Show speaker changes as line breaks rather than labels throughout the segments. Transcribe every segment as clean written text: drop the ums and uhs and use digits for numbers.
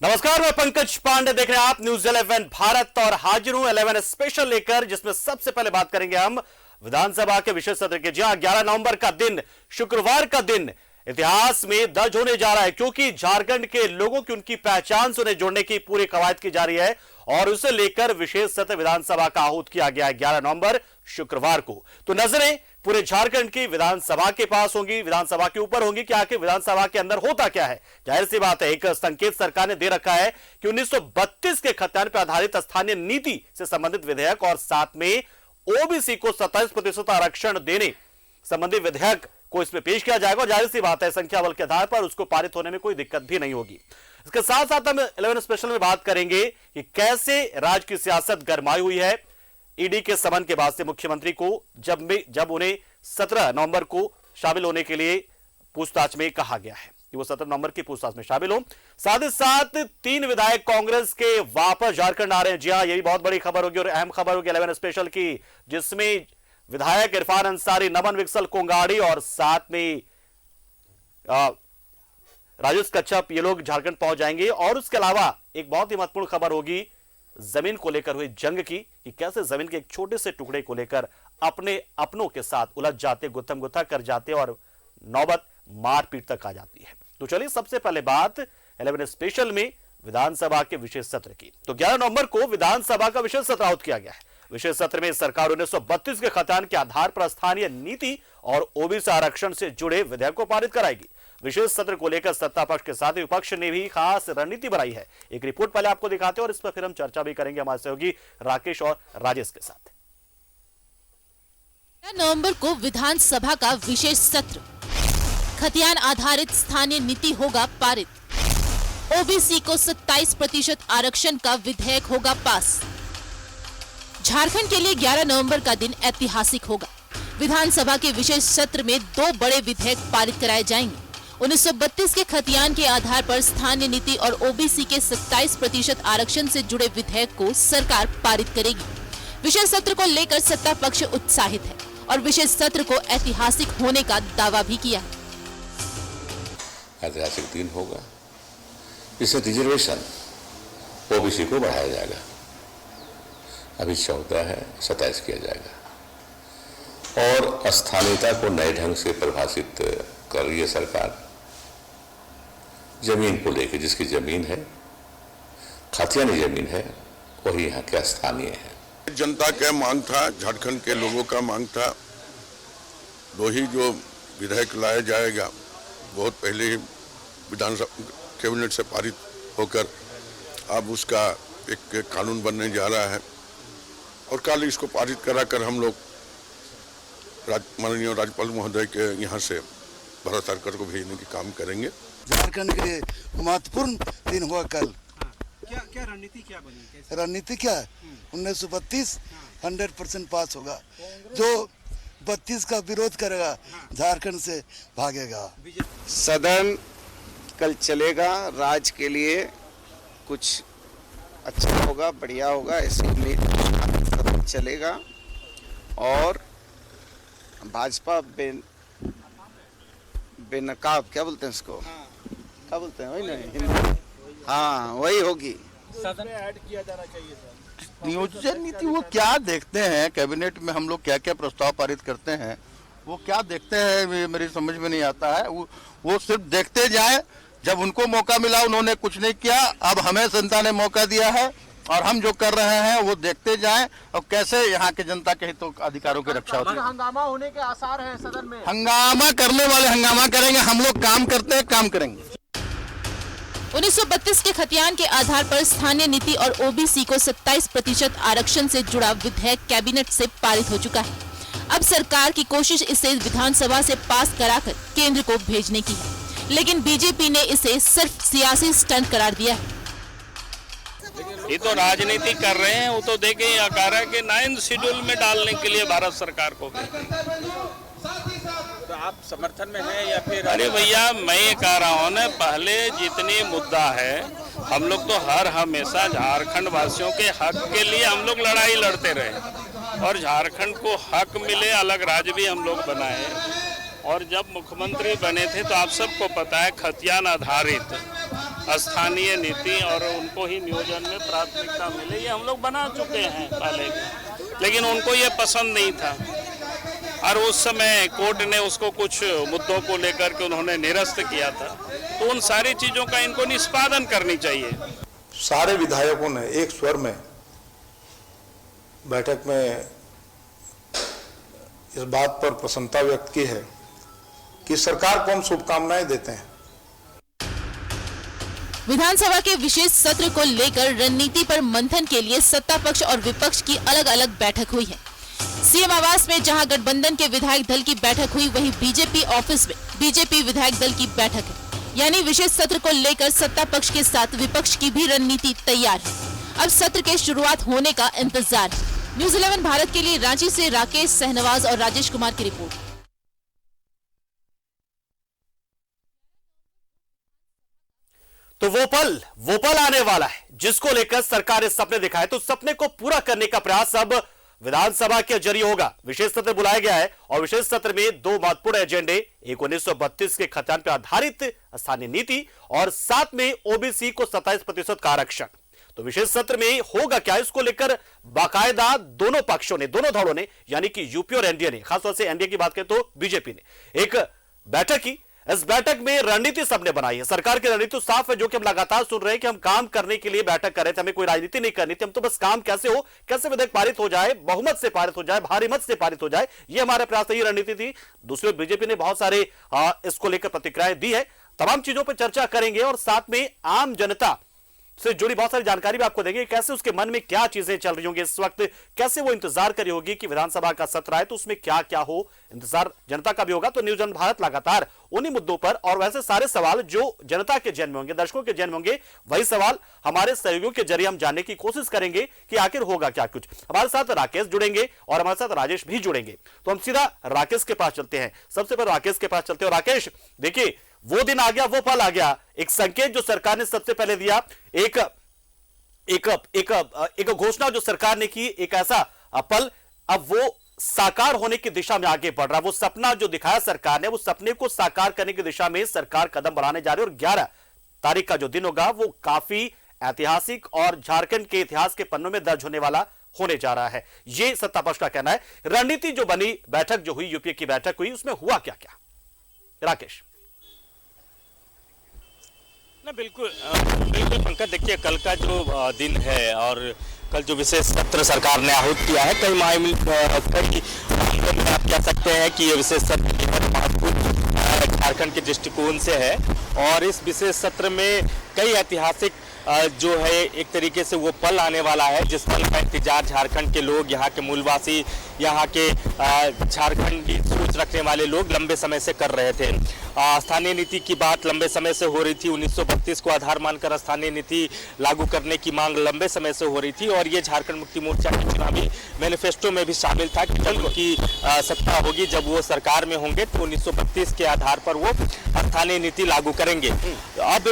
नमस्कार, मैं पंकज पांडे, देख रहे हैं आप न्यूज 11 भारत और हाजिर हूं 11 स्पेशल लेकर, जिसमें सबसे पहले बात करेंगे हम विधानसभा के विशेष सत्र की। जी हां, 11 नवंबर का दिन, शुक्रवार का दिन इतिहास में दर्ज होने जा रहा है, क्योंकि झारखंड के लोगों की उनकी पहचान से उन्हें जोड़ने की पूरी कवायद की जा रही है और उसे लेकर विशेष सत्र विधानसभा का आहूत किया गया है 11 नवंबर शुक्रवार को। तो नजरें पूरे झारखंड की विधानसभा के पास होंगी, विधानसभा के ऊपर होंगी कि आखिर विधानसभा के अंदर होता क्या है। जाहिर सी बात है, एक संकेत सरकार ने दे रखा है कि 1932 के खतियान पर आधारित स्थानीय नीति से संबंधित विधेयक और साथ में ओबीसी को 27% आरक्षण देने संबंधी विधेयक को इसमें पेश किया जाएगा। जाहिर सी बात है, संख्या बल के आधार पर उसको पारित होने में कोई दिक्कत भी नहीं होगी। इसके साथ साथ हम 11 स्पेशल में बात करेंगे कि कैसे राज्य की सियासत गरमाई हुई है। ईडी के समन के बाद से मुख्यमंत्री को जब उन्हें 17 नवंबर को शामिल होने के लिए पूछताछ में कहा गया है कि वो 17 नवंबर की पूछताछ में शामिल हो। साथ ही साथ 3 विधायक कांग्रेस के वापस झारखंड आ रहे हैं। जी हां, ये भी बहुत बड़ी खबर होगी और अहम खबर होगी 11 स्पेशल की, जिसमें विधायक इरफान अंसारी, नमन विकसल कोंगाड़ी और साथ में राजेश कच्छप, ये लोग झारखंड पहुंच जाएंगे। और उसके अलावा एक बहुत ही महत्वपूर्ण खबर होगी जमीन को लेकर हुई जंग की, कि कैसे जमीन के एक छोटे से टुकड़े को लेकर अपने अपनों के साथ उलझ जाते, गुत्थम गुत्था कर जाते और नौबत मारपीट तक आ जाती है। तो चलिए सबसे पहले बात 11 स्पेशल में विधानसभा के विशेष सत्र की। तो 11 नवंबर को विधानसभा का विशेष सत्र आहूत किया गया है। विशेष सत्र में सरकार 1932 के खतियान के आधार पर स्थानीय नीति और ओबीसी आरक्षण से जुड़े विधेयक को पारित कराएगी। विशेष सत्र को लेकर सत्ता पक्ष के साथ विपक्ष ने भी खास रणनीति बनाई है। एक रिपोर्ट पहले आपको दिखाते हैं और इस पर फिर हम चर्चा भी करेंगे हमारे सहयोगी राकेश और राजेश के साथ।
11 नवंबर को विधानसभा का विशेष सत्र, खतियान आधारित स्थानीय नीति होगा पारित, ओबीसी को 27% आरक्षण का विधेयक होगा पास। झारखंड के लिए 11 नवंबर का दिन ऐतिहासिक होगा। विधानसभा के विशेष सत्र में 2 बड़े विधेयक पारित कराए जाएंगे। 1932 के खतियान के आधार पर स्थानीय नीति और ओबीसी के 27% आरक्षण से जुड़े विधेयक को सरकार पारित करेगी। विशेष सत्र को लेकर सत्ता पक्ष उत्साहित है और विशेष सत्र को ऐतिहासिक होने का दावा भी किया है।
ऐतिहासिक दिन होगा। इससे रिजर्वेशन ओबीसी को बढ़ाया जाएगा। अभी 14 है, 27 किया जाएगा और स्थानीयता को नए ढंग से परिभाषित कर रही है सरकार। जमीन को लेकर, जिसकी जमीन है, खतियानी जमीन है, वही यहाँ के स्थानीय है।
जनता का मांग था, झारखंड के लोगों का मांग था। 2 ही जो विधेयक लाया जाएगा, बहुत पहले ही विधानसभा कैबिनेट से पारित होकर अब उसका एक कानून बनने जा रहा है और कल इसको पारित कराकर हम लोग माननीय राज्यपाल महोदय के यहाँ से भारत सरकार को भेजने की काम करेंगे।
झारखंड के लिए महत्वपूर्ण दिन हुआ कल।
क्या रणनीति क्या बनी?
रणनीति क्या है? 1932 100% पास होगा। जो 32 का विरोध करेगा झारखंड से भागेगा।
सदन कल चलेगा, राज्य के लिए कुछ अच्छा होगा, बढ़िया होगा, ऐसी उम्मीद सदन चलेगा और भाजपा बेनकाब, क्या बोलते हैं इसको, क्या बोलते हैं, वही नहीं, हाँ वही होगी।
सदन में ऐड किया जाना चाहिए सर।
नियोजन नीति वो क्या देखते हैं, कैबिनेट में हम लोग क्या क्या प्रस्ताव पारित करते हैं, वो क्या देखते हैं मेरी समझ में नहीं आता है। वो सिर्फ देखते जाए। जब उनको मौका मिला उन्होंने कुछ नहीं किया, अब हमें जनता ने मौका दिया है और हम जो कर रहे हैं वो देखते जाएं और कैसे यहाँ के जनता के हितों अधिकारों की रक्षा होती है।
हंगामा होने के आसार हैं सदन में।
हंगामा करने वाले हंगामा करेंगे, हम लोग काम करते हैं, काम करेंगे।
1932 के खतियान के आधार पर स्थानीय नीति और ओबीसी को 27% आरक्षण से जुड़ा विधेयक कैबिनेट से पारित हो चुका है। अब सरकार की कोशिश इसे विधानसभा से पास कराकर केंद्र को भेजने की है, लेकिन बीजेपी ने इसे सिर्फ सियासी स्टंट करार दिया है।
ये तो राजनीति कर रहे हैं। वो तो देखें या कह रहा है कि 9th शेड्यूल में डालने के लिए भारत सरकार को
तो आप समर्थन में हैं या फिर?
अरे भैया, मैं ये कह रहा हूँ ना, पहले जितनी मुद्दा है, हम लोग तो हर हमेशा झारखंड वासियों के हक के लिए हम लोग लड़ाई लड़ते रहे और झारखंड को हक मिले, अलग राज्य भी हम लोग बनाए। और जब मुख्यमंत्री बने थे तो आप सबको पता है खतियान आधारित स्थानीय नीति और उनको ही नियोजन में प्राथमिकता मिले, ये हम लोग बना चुके हैं पहले भी, लेकिन उनको ये पसंद नहीं था और उस समय कोर्ट ने उसको कुछ मुद्दों को लेकर के उन्होंने निरस्त किया था। तो उन सारी चीज़ों का इनको निष्पादन करनी चाहिए।
सारे विधायकों ने एक स्वर में बैठक में इस बात पर प्रसन्नता व्यक्त की है कि सरकार को हम शुभकामनाएं देते हैं।
विधानसभा के विशेष सत्र को लेकर रणनीति पर मंथन के लिए सत्ता पक्ष और विपक्ष की अलग अलग बैठक हुई है। सीएम आवास में जहां गठबंधन के विधायक दल की बैठक हुई, वहीं बीजेपी ऑफिस में बीजेपी विधायक दल की बैठक है। यानी विशेष सत्र को लेकर सत्ता पक्ष के साथ विपक्ष की भी रणनीति तैयार है। अब सत्र के शुरुआत होने का इंतजार है। न्यूज़ 11 भारत के लिए रांची से राकेश सहनवाज और राजेश कुमार की रिपोर्ट।
तो वो पल आने वाला है जिसको लेकर सरकार ने सपने दिखाए, तो सपने को पूरा करने का प्रयास अब विधानसभा के जरिए होगा। विशेष सत्र बुलाया गया है और विशेष सत्र में दो महत्वपूर्ण एजेंडे, एक 1932 के खतियान पर आधारित स्थानीय नीति और साथ में ओबीसी को 27% का आरक्षण। तो विशेष सत्र में होगा क्या, इसको लेकर बाकायदा दोनों पक्षों ने, दोनों दलों ने, यानी कि यूपी और एनडीए ने, खासतौर से एनडीए की बात करें तो बीजेपी ने एक बैठक की। इस बैठक में रणनीति सबने बनाई है। सरकार की रणनीति तो साफ है, जो कि हम लगातार सुन रहे हैं कि हम काम करने के लिए बैठक कर रहे थे, हमें कोई राजनीति नहीं करनी थी, हम तो बस काम कैसे हो, कैसे विधेयक पारित हो जाए, बहुमत से पारित हो जाए, भारी मत से पारित हो जाए, ये हमारा प्रयास है, ये रणनीति थी। दूसरी ओर बीजेपी ने बहुत सारे इसको लेकर प्रतिक्रियाएं दी है। तमाम चीजों पर चर्चा करेंगे और साथ में आम जनता से जुड़ी बहुत सारी जानकारी भी आपको देंगे, कैसे उसके मन में क्या चीजें चल रही होंगी इस वक्त, कैसे वो इंतजार करी होगी कि विधानसभा का सत्र आए तो उसमें क्या क्या हो, इंतजार जनता का भी होगा। तो न्यूज़ 11 भारत लगातार उन्हीं मुद्दों पर और वैसे सारे सवाल जो जनता के जन्म में होंगे, दर्शकों के जन्म में होंगे, वही सवाल हमारे सहयोगियों के जरिए हम जानने की कोशिश करेंगे कि आखिर होगा क्या कुछ। हमारे साथ राकेश जुड़ेंगे और हमारे साथ राजेश भी जुड़ेंगे। तो हम सीधा राकेश के पास चलते हैं। सबसे पहले राकेश के पास चलते हैं। राकेश, देखिए वो दिन आ गया, वो पल आ गया, एक संकेत जो सरकार ने सबसे पहले दिया, एक घोषणा जो सरकार ने की, एक ऐसा पल अब वो साकार होने की दिशा में आगे बढ़ रहा है। वो सपना जो दिखाया सरकार ने, वो सपने को साकार करने की दिशा में सरकार कदम बढ़ाने जा रही है। और 11 तारीख का जो दिन होगा वो काफी ऐतिहासिक और झारखंड के इतिहास के पन्नों में दर्ज होने वाला होने जा रहा है, ये सत्ता पक्ष का कहना है। रणनीति जो बनी, बैठक जो हुई, यूपीए की बैठक हुई, उसमें हुआ क्या क्या राकेश?
बिल्कुल पंकज, देखिए कल का जो दिन है और कल जो विशेष सत्र सरकार ने आहूत किया है, कई आप कह सकते हैं कि ये विशेष सत्र महत्वपूर्ण झारखंड के दृष्टिकोण से है। और इस विशेष सत्र में कई ऐतिहासिक जो है एक तरीके से वो पल आने वाला है, जिस पल का इंतजार झारखंड के लोग, यहाँ के मूलवासी, यहाँ के झारखंड की सोच रखने वाले लोग लंबे समय से कर रहे थे। स्थानीय नीति की बात लंबे समय से हो रही थी। 1932 को आधार मानकर स्थानीय नीति लागू करने की मांग लंबे समय से हो रही थी और ये झारखंड मुक्ति मोर्चा के चुनावी मैनिफेस्टो में भी शामिल था कि जब उनकी सत्ता होगी, जब वो सरकार में होंगे तो 1932 के आधार पर वो स्थानीय नीति लागू करेंगे। अब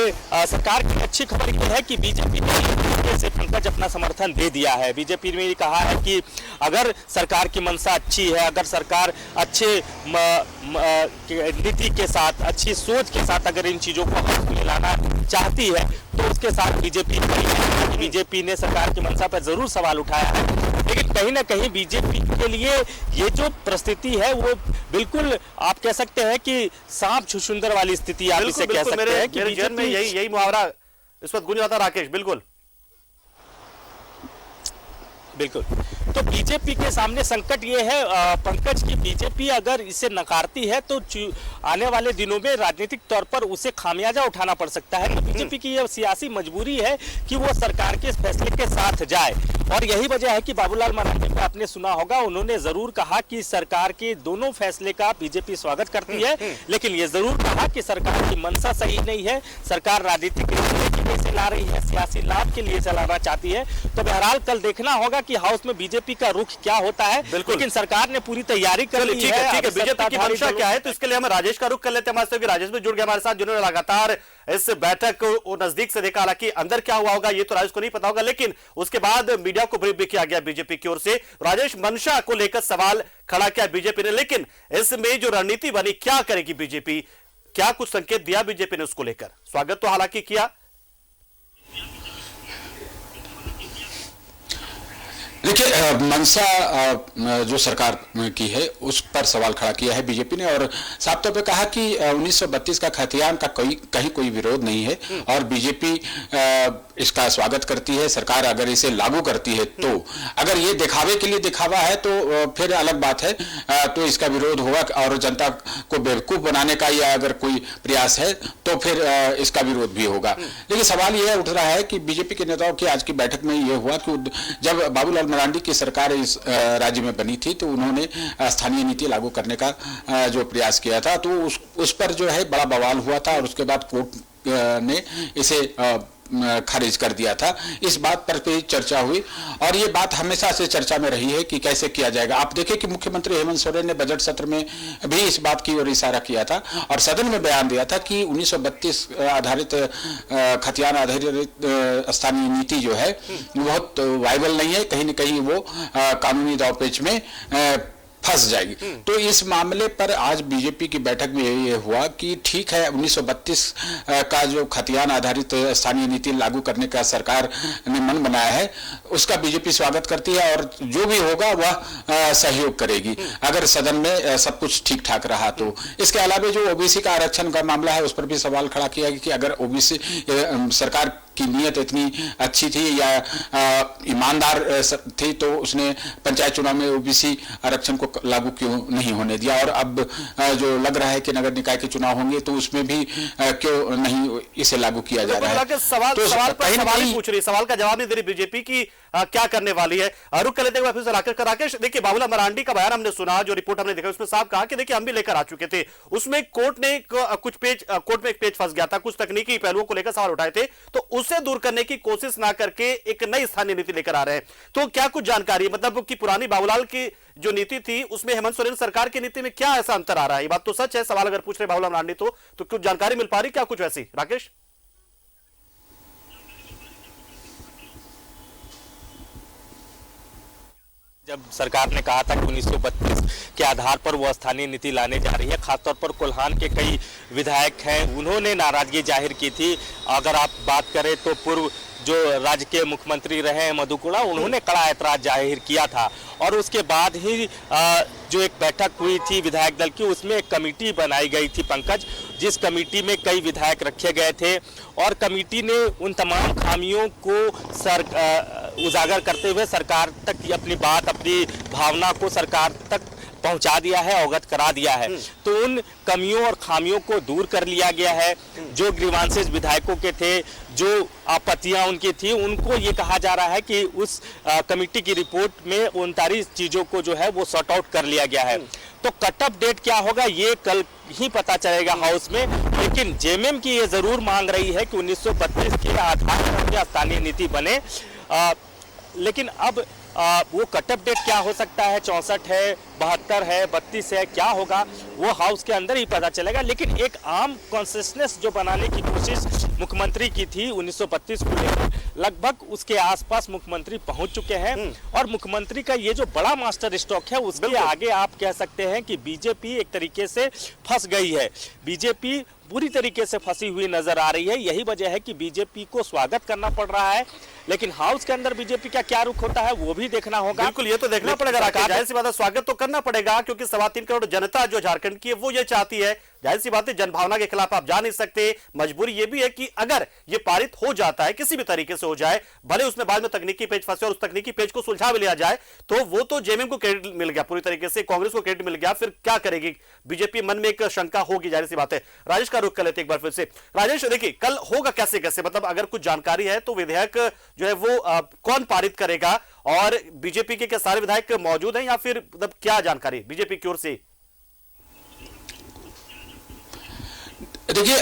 सरकार की अच्छी खबर ये है कि बीजेपी ने से पंकज अपना समर्थन दे दिया है। बीजेपी ने कहा है कि अगर सरकार की मंशा अच्छी है, अगर सरकार अच्छे नीति के साथ, अच्छी सोच के साथ अगर इन चीजों को हाथ में लाना चाहती है तो उसके साथ बीजेपी ने सरकार की मंशा पर जरूर सवाल उठाया है। लेकिन कहीं ना कहीं बीजेपी के लिए ये जो परिस्थिति है वो बिल्कुल आप कह सकते हैं कि सांप छुछुंदर वाली स्थिति आप इसे कह सकते हैं कि
बीजेपी में यही मुहावरा इस वक्त गूंज रहा था राकेश।
बिल्कुल तो बीजेपी के सामने संकट ये है पंकज की बीजेपी अगर इसे नकारती है तो आने वाले दिनों में राजनीतिक तौर पर उसे खामियाजा उठाना पड़ सकता है। बीजेपी की यह सियासी मजबूरी है कि वो सरकार के इस फैसले के साथ जाए और यही वजह है कि बाबूलाल मरांडी को आपने सुना होगा, उन्होंने जरूर कहा कि सरकार के दोनों फैसले का बीजेपी स्वागत करती है, लेकिन ये जरूर कहा कि सरकार की मंशा सही नहीं है, सरकार राजनीतिक के लिए चला रही है, सियासी लाभ के लिए चलाना चाहती है। तो बहरहाल कल देखना होगा कि हाउस में बीजेपी का रुख क्या होता है, लेकिन सरकार ने पूरी तैयारी कर ली है।
ठीक है, बीजेपी की मंशा क्या है, तो इसके लिए हम राजेश का रुख कर लेते हैं। हमारे साथ राजेश भी जुड़ गए हमारे साथ, जिन्होंने लगातार इस बैठक को नजदीक से देखा। हालांकि अंदर क्या हुआ होगा ये तो राजेश को नहीं पता होगा, लेकिन उसके बाद मीडिया को ब्रीफ भी किया गया बीजेपी की ओर से। राजेश, मंशा को लेकर सवाल खड़ा किया बीजेपी ने, लेकिन इसमें जो रणनीति बनी, क्या करेगी बीजेपी, क्या कुछ संकेत दिया बीजेपी ने उसको लेकर? स्वागत तो हालांकि किया,
देखिए, मंशा जो सरकार की है उस पर सवाल खड़ा किया है बीजेपी ने, और साफ तौर पे कहा कि 1932 का खतियान का कहीं कोई विरोध नहीं है और बीजेपी इसका स्वागत करती है। सरकार अगर इसे लागू करती है तो, अगर ये दिखावे के लिए दिखावा है तो फिर अलग बात है, तो इसका विरोध होगा और जनता को बेवकूफ बनाने का या अगर कोई प्रयास है तो फिर इसका विरोध भी होगा। लेकिन सवाल यह उठ रहा है कि बीजेपी के नेताओं की आज की बैठक में यह हुआ कि जब बाबूलाल मरांडी की सरकार इस राज्य में बनी थी तो उन्होंने स्थानीय नीति लागू करने का जो प्रयास किया था, तो उस पर जो है बड़ा बवाल हुआ था और उसके बाद कोर्ट ने इसे खारिज कर दिया था। इस बात पर भी चर्चा हुई और ये बात हमेशा से चर्चा में रही है कि कैसे किया जाएगा। आप देखें कि मुख्यमंत्री हेमंत सोरेन ने बजट सत्र में भी इस बात की ओर इशारा किया था और सदन में बयान दिया था कि 1932 आधारित खतियान आधारित स्थानीय नीति जो है बहुत वायबल नहीं है, कहीं न कहीं वो कानूनी दांवपेच में फंस जाएगी। तो इस मामले पर आज बीजेपी की बैठक में ये हुआ कि ठीक है, 1932 का जो खतियान आधारित स्थानीय नीति लागू करने का सरकार ने मन बनाया है उसका बीजेपी स्वागत करती है और जो भी होगा वह सहयोग करेगी अगर सदन में सब कुछ ठीक ठाक रहा तो। इसके अलावा जो ओबीसी का आरक्षण का मामला है उस पर भी सवाल खड़ा किया कि अगर ओबीसी सरकार की नीयत इतनी अच्छी थी या ईमानदार थी तो उसने पंचायत चुनाव में ओबीसी आरक्षण को लागू क्यों नहीं होने दिया, और अब जो लग रहा है कि नगर निकाय के चुनाव होंगे तो उसमें भी क्यों नहीं इसे लागू किया जा रहा है।
सवाल का जवाब नहीं दे रही बीजेपी की क्या करने वाली है। रुक कर लेते हैं फिर से राकेश। देखिए, बाबूलाल मरांडी का बयान हमने सुना, जो रिपोर्ट हमने देखा उसमें साफ कहा कि देखिए हम भी लेकर आ चुके थे, उसमें कोर्ट में एक पेज फंस गया था, कुछ तकनीकी पहलुओं को लेकर सवाल उठाए थे, तो उसे दूर करने की कोशिश ना करके एक नई स्थानीय नीति लेकर आ रहे हैं। तो क्या कुछ जानकारी, मतलब कि पुरानी बाबूलाल की जो नीति थी उसमें हेमंत सोरेन सरकार की नीति में क्या ऐसा अंतर आ रहा है? ये बात तो सच है, सवाल अगर पूछ रहे बाबूलाल मरांडी तो कुछ जानकारी मिल पा रही क्या कुछ वैसी? राकेश,
जब सरकार ने कहा था कि 1932 के आधार पर वो स्थानीय नीति लाने जा रही है, खासतौर पर कोल्हान के कई विधायक हैं, उन्होंने नाराजगी जाहिर की थी। अगर आप बात करें तो पूर्व जो राज्य के मुख्यमंत्री रहे हैं मधु कोड़ा, उन्होंने कड़ा ऐतराज जाहिर किया था और उसके बाद ही जो एक बैठक हुई थी विधायक दल की, उसमें एक कमेटी बनाई गई थी पंकज, जिस कमेटी में कई विधायक रखे गए थे और कमेटी ने उन तमाम खामियों को उजागर करते हुए सरकार तक अपनी बात, अपनी भावना को सरकार तक पहुंचा दिया है, अवगत करा दिया है। तो उन कमियों और खामियों को दूर कर लिया गया है। जो ग्रीवांसेस विधायकों के थे, जो आपत्तियां उनकी थी, उनको ये कहा जा रहा है कि उस कमेटी की रिपोर्ट में 39 चीजों को जो है वो सॉर्ट आउट कर लिया गया है। तो कट ऑफ डेट क्या होगा ये कल ही पता चलेगा हाउस में, लेकिन जेएमएम की ये जरूर मांग रही है कि 1932 के आधार पर स्थानीय नीति बने। लेकिन अब वो कट ऑफ डेट क्या हो सकता है, 64 है, 72 है, 32 है, क्या होगा वो हाउस के अंदर ही पता चलेगा। लेकिन एक आम कॉन्सियसनेस जो बनाने की कोशिश मुख्यमंत्री की थी 1932 को लेकर, लगभग उसके आसपास मुख्यमंत्री पहुंच चुके हैं और मुख्यमंत्री का ये जो बड़ा मास्टर स्ट्रोक है उसके आगे आप कह सकते हैं कि बीजेपी एक तरीके से फंस गई है। बीजेपी बुरी तरीके से फंसी हुई नजर आ रही है। यही वजह है कि बीजेपी को स्वागत करना पड़ रहा है, लेकिन हाउस के अंदर बीजेपी का क्या रुख होता है वो भी देखना होगा।
बिल्कुल, ये तो देखना पड़ेगा राकेश, जाहिर सी बात है स्वागत तो करना पड़ेगा क्योंकि 3.25 करोड़ जनता जो झारखंड की है वो ये चाहती है। जाहिर सी बात है जनभावना के खिलाफ आप जा नहीं सकते। मजबूरी ये भी है कि अगर ये पारित हो जाता है, किसी भी तरीके से हो जाए, भले उसमें बाद में तकनीकी पेज फंसे और उस तकनीकी पेज को सुलझा भी लिया जाए, तो वो तो जेएमएम को क्रेडिट मिल गया, पूरी तरीके से कांग्रेस को क्रेडिट मिल गया। फिर क्या करेगी बीजेपी? मन में एक शंका होगी, जाहिर सी बात है। राजेश का रुख कर लेते एक बार फिर से। राजेश, देखिए कल होगा कैसे कैसे, मतलब अगर कुछ जानकारी है तो विधेयक जो है वो कौन पारित करेगा और बीजेपी के सारे विधायक मौजूद हैं या फिर मतलब क्या जानकारी बीजेपी की ओर से?
देखिए,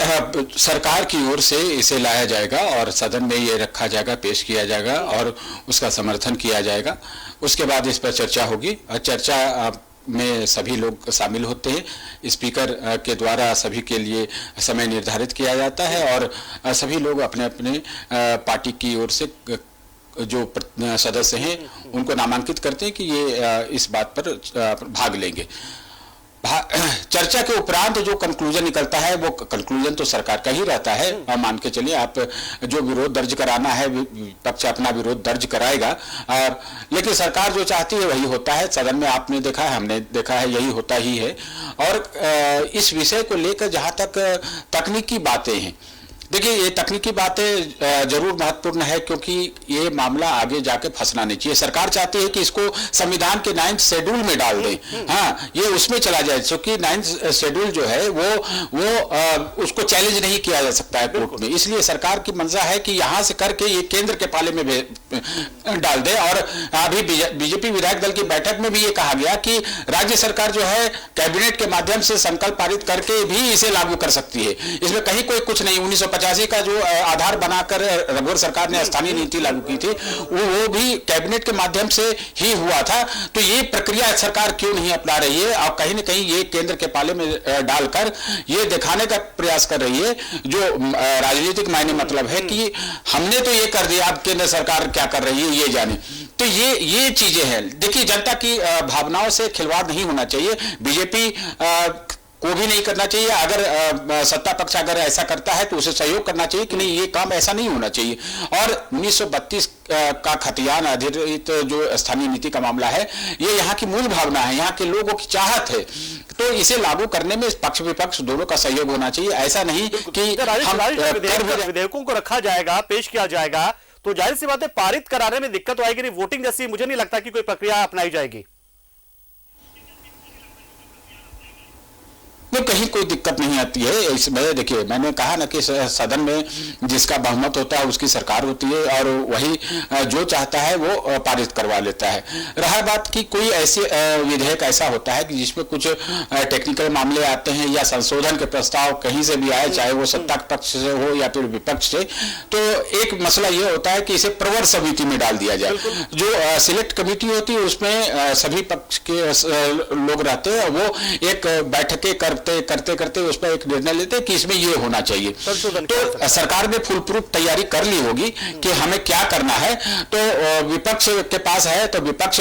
सरकार की ओर से इसे लाया जाएगा और सदन में ये रखा जाएगा, पेश किया जाएगा और उसका समर्थन किया जाएगा। उसके बाद इस पर चर्चा होगी और चर्चा में सभी लोग शामिल होते हैं। स्पीकर के द्वारा सभी के लिए समय निर्धारित किया जाता है और सभी लोग अपने अपने पार्टी की ओर से जो सदस्य हैं उनको नामांकित करते हैं कि ये इस बात पर भाग लेंगे। चर्चा के उपरांत जो कंक्लूजन निकलता है वो कंक्लूजन तो सरकार का ही रहता है। और मान के चलिए आप जो विरोध दर्ज कराना है विपक्ष अपना विरोध दर्ज कराएगा, लेकिन सरकार जो चाहती है वही होता है। सदन में आपने देखा है, हमने देखा है, यही होता ही है। और इस विषय को लेकर जहां तक तकनीकी बातें हैं, देखिए ये तकनीकी बातें जरूर महत्वपूर्ण है, क्योंकि ये मामला आगे जाके फंसना नहीं चाहिए। सरकार चाहती है कि इसको संविधान के 9th शेड्यूल में डाल दें, हाँ ये उसमें चला जाए, क्योंकि 9th शेड्यूल जो है वो उसको चैलेंज नहीं किया जा सकता है कोर्ट में। इसलिए सरकार की मंशा है कि यहां से करके ये केंद्र के पाले में डाल दे। और अभी बीजेपी विधायक दल की बैठक में भी ये कहा गया कि राज्य सरकार जो है कैबिनेट के माध्यम से संकल्प पारित करके भी इसे लागू कर सकती है। इसमें कहीं कोई कुछ नहीं। 1985 का जो आधार बनाकर रघुवर सरकार ने स्थानीय नीति लागू की थी वो भी कैबिनेट के माध्यम से ही हुआ था। तो ये प्रक्रिया सरकार क्यों नहीं अपना रही है और कहीं ना कहीं ये केंद्र के पाले में डालकर ये दिखाने का प्रयास कर रही है, जो राजनीतिक मायने मतलब है कि हमने तो ये कर दिया, अब केंद्र सरकार क्या कर रही है ये जाने। तो ये चीजें हैं। देखिए जनता की भावनाओं से खिलवाड़ नहीं होना चाहिए, बीजेपी को भी नहीं करना चाहिए। अगर सत्ता पक्ष अगर ऐसा करता है तो उसे सहयोग करना चाहिए कि नहीं ये काम ऐसा नहीं होना चाहिए। और 1932 का खतियान आधारित जो स्थानीय नीति का मामला है, ये यहाँ की मूल भावना है, यहाँ के लोगों की चाहत है। तो इसे लागू करने में पक्ष विपक्ष दोनों का सहयोग होना चाहिए। ऐसा नहीं कि
विधेयकों को रखा जाएगा, पेश किया जाएगा, तो जाहिर सी बात है पारित कराने में दिक्कत आएगी नहीं। वोटिंग जैसी मुझे नहीं लगता कि कोई प्रक्रिया अपनाई जाएगी।
नहीं, कहीं कोई दिक्कत नहीं आती है इसमें। देखिए मैंने कहा ना कि सदन में जिसका बहुमत होता है उसकी सरकार होती है और वही जो चाहता है वो पारित करवा लेता है। रहा बात कि कोई ऐसे विधेयक ऐसा होता है कि जिसमें कुछ टेक्निकल मामले आते हैं या संशोधन के प्रस्ताव कहीं से भी आए, चाहे वो सत्ता पक्ष से हो या फिर विपक्ष से, तो एक मसला ये होता है कि इसे प्रवर समिति में डाल दिया जाए। जो सिलेक्ट कमेटी होती है उसमें सभी पक्ष के लोग रहते हैं, वो एक बैठकें करते करते उस पर एक निर्णय लेते हैं कि इसमें ये होना चाहिए। तो सरकार ने फुल प्रूफ तैयारी कर ली होगी कि हमें क्या करना है। तो विपक्ष के पास है तो विपक्ष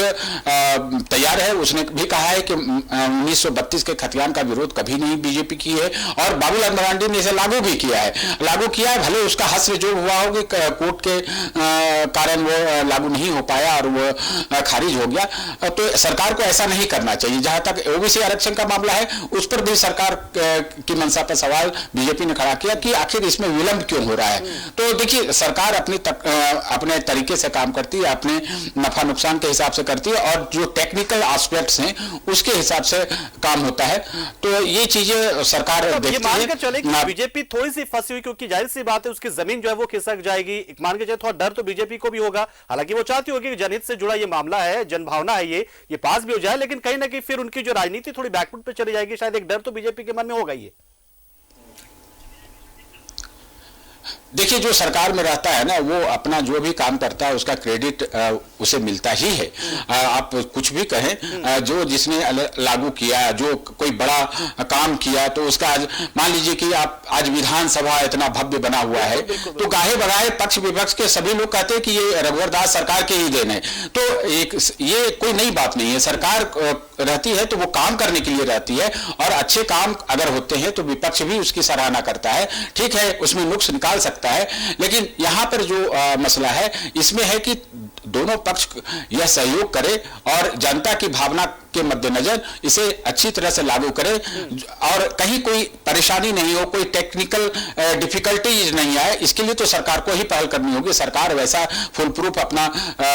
तैयार है। उसने भी कहा है कि 1932 के खतियान का विरोध कभी नहीं बीजेपी की है और बाबूलाल मरांडी ने इसे लागू भी किया है। भले उसका हश्र जो हुआ होगा कोर्ट के कारण वो लागू नहीं हो पाया और वो खारिज हो गया। तो सरकार को ऐसा नहीं करना चाहिए। जहां तक ओबीसी आरक्षण का मामला है उस पर भी सरकार की मंशा पर सवाल बीजेपी ने खड़ा किया कि आखिर इसमें विलंब क्यों हो रहा है। तो देखिए सरकार अपने तरीके से काम करती है, अपने नफा नुकसान के हिसाब से करती है और जो टेक्निकल एस्पेक्ट्स हैं उसके हिसाब से काम होता है। तो ये चीजें सरकार देखती है।
मानकर चले कि बीजेपी थोड़ी सी फंसी हुई, क्योंकि जाहिर सी बात है उसकी जमीन जो है वो खिसक जाएगी। मान के चले थोड़ा डर तो बीजेपी को भी होगा, हालांकि वो चाहती होगी कि जनहित से जुड़ा ये मामला है, जनभावना है, ये पास भी हो जाए, लेकिन कहीं ना कहीं फिर उनकी जो राजनीति थोड़ी बैकफुट पे चली जाएगी। शायद एक डर तो बीजेपी के मन में होगा। ये
देखिए जो सरकार में रहता है ना वो अपना जो भी काम करता है उसका क्रेडिट उसे मिलता ही है। आप कुछ भी कहें, जो जिसने लागू किया, जो कोई बड़ा काम किया, तो उसका आज मान लीजिए कि आप आज विधानसभा इतना भव्य बना हुआ है तो गाहे बगाहे पक्ष विपक्ष के सभी लोग कहते हैं कि ये रघुवर दास सरकार के ही देन है। तो ये कोई नई बात नहीं है। सरकार रहती है तो वो काम करने के लिए रहती है और अच्छे काम अगर होते हैं तो विपक्ष भी उसकी सराहना करता है। ठीक है, उसमें नुक्स निकाल सकता है, लेकिन यहां पर जो मसला है इसमें है कि दोनों पक्ष यह सहयोग करे और जनता की भावना के मद्देनजर इसे अच्छी तरह से लागू करे और कहीं कोई परेशानी नहीं हो, कोई टेक्निकल डिफिकल्टीज नहीं आए। इसके लिए तो सरकार को ही पहल करनी होगी। सरकार वैसा फुल प्रूफ अपना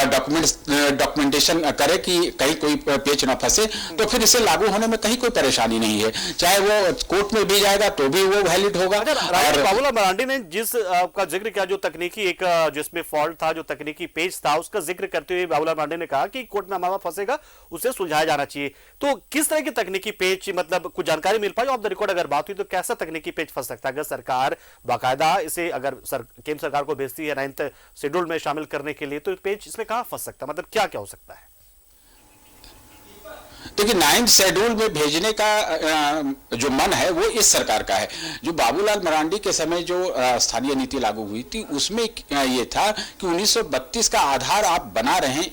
डॉक्यूमेंटेशन करे कि कहीं कोई पेच न फंसे, तो फिर इसे लागू होने में कहीं कोई परेशानी नहीं है। चाहे वो कोर्ट में भी जाएगा तो भी वो वैलिड होगा।
बाबूलाल मरांडी ने जिस का जिक्र किया, जो तकनीकी एक जिसमें फॉल्ट था, जो तकनीकी पेज था, उसका जिक्र करते हुए बाबूलाल मरांडी ने कहा कि कोर्ट में मामला फंसेगा उसे सुलझाया जाना चाहिए। तो किस तरह की तकनीकी पेज, मतलब कुछ जानकारी मिल पाई ऑफ द रिकॉर्ड अगर बात हुई तो कैसा तकनीकी पेज फंस सकता है? अगर सरकार बाकायदा इसे अगर केंद्र सरकार को भेजती है 9th शेड्यूल में शामिल करने के लिए, तो पेज इसमें कहां फंस सकता है? मतलब क्या क्या हो सकता है?
देखिए 9th शेड्यूल में भेजने का जो मन है वो इस सरकार का है। जो बाबूलाल मरांडी के समय जो स्थानीय नीति लागू हुई थी उसमें ये था कि 1932 का आधार आप बना रहे हैं,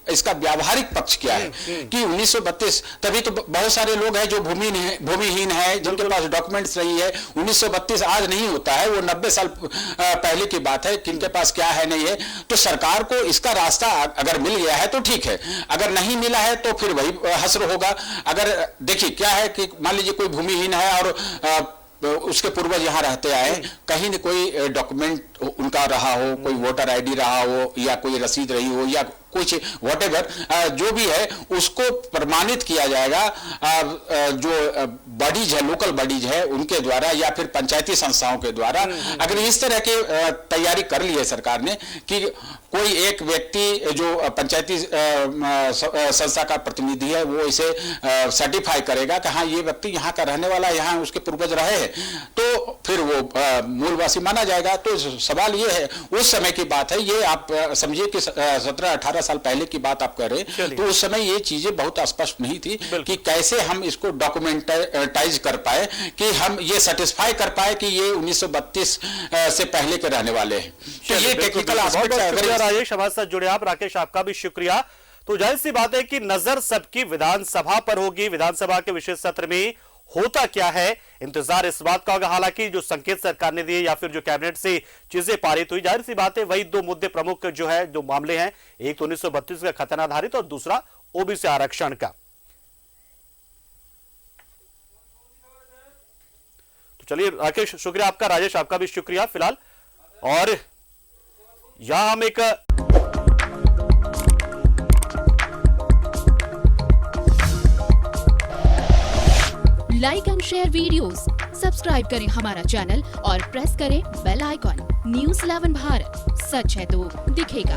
इसका व्यावहारिक पक्ष क्या है कि 1932 तभी तो बहुत सारे लोग हैं जो भूमिहीन है, जिनके पास डॉक्यूमेंट्स नहीं है। 1932 आज नहीं होता है, वो 90 साल पहले की बात है, किनके पास क्या है नहीं है। तो सरकार को इसका रास्ता अगर मिल गया है तो ठीक है, अगर नहीं मिला है तो फिर वही हस्र होगा। अगर देखिए क्या है कि मान लीजिए कोई भूमिहीन है और उसके पूर्वज यहाँ रहते आए, कहीं न कोई डॉक्यूमेंट उनका रहा हो, कोई वोटर आईडी रहा हो या कोई रसीद रही हो या कुछ व्हाटएवर जो भी है उसको प्रमाणित किया जाएगा जो बॉडीज है, लोकल बॉडीज है उनके द्वारा या फिर पंचायती संस्थाओं के द्वारा। अगर इस तरह की तैयारी कर ली है सरकार ने कि कोई एक व्यक्ति जो पंचायती संस्था का प्रतिनिधि है वो इसे सर्टिफाई करेगा कि हाँ ये व्यक्ति यहाँ का रहने वाला है, यहाँ उसके पूर्वज रहे हैं, तो फिर वो मूलवासी माना जाएगा। तो सवाल ये है, उस समय की बात है, ये आप समझिए कि 17-18 साल पहले की बात आप कर रहे हैं, तो उस समय ये चीजें बहुत स्पष्ट नहीं थी कि कैसे हम इसको डॉक्यूमेंटाइज कर पाए, कि हम ये सेटिस्फाई कर पाए कि ये 1932 से पहले के रहने वाले हैं। तो ये टेक्निकल एस्पेक्ट।
राजेश हमारे साथ जुड़े आप, राकेश आपका भी शुक्रिया। तो जाहिर सी बात है कि नजर सबकी विधानसभा पर होगी, विधानसभा के विशेष सत्र में होता क्या है, इंतजार इस बात का होगा। हालांकि जो संकेत सरकार ने दिए या फिर जो कैबिनेट से चीजें पारित हुई, जाहिर सी बात है वही दो मुद्दे प्रमुख जो है, जो मामले हैं, एक तो 1932 का खतन आधारित और दूसरा ओबीसी आरक्षण का। तो चलिए राकेश शुक्रिया आपका, राजेश आपका भी शुक्रिया फिलहाल। और यहां हम एक
like and share videos, subscribe करें हमारा चैनल और प्रेस करें बेल आइकॉन। न्यूज़ 11 भारत, सच है तो दिखेगा।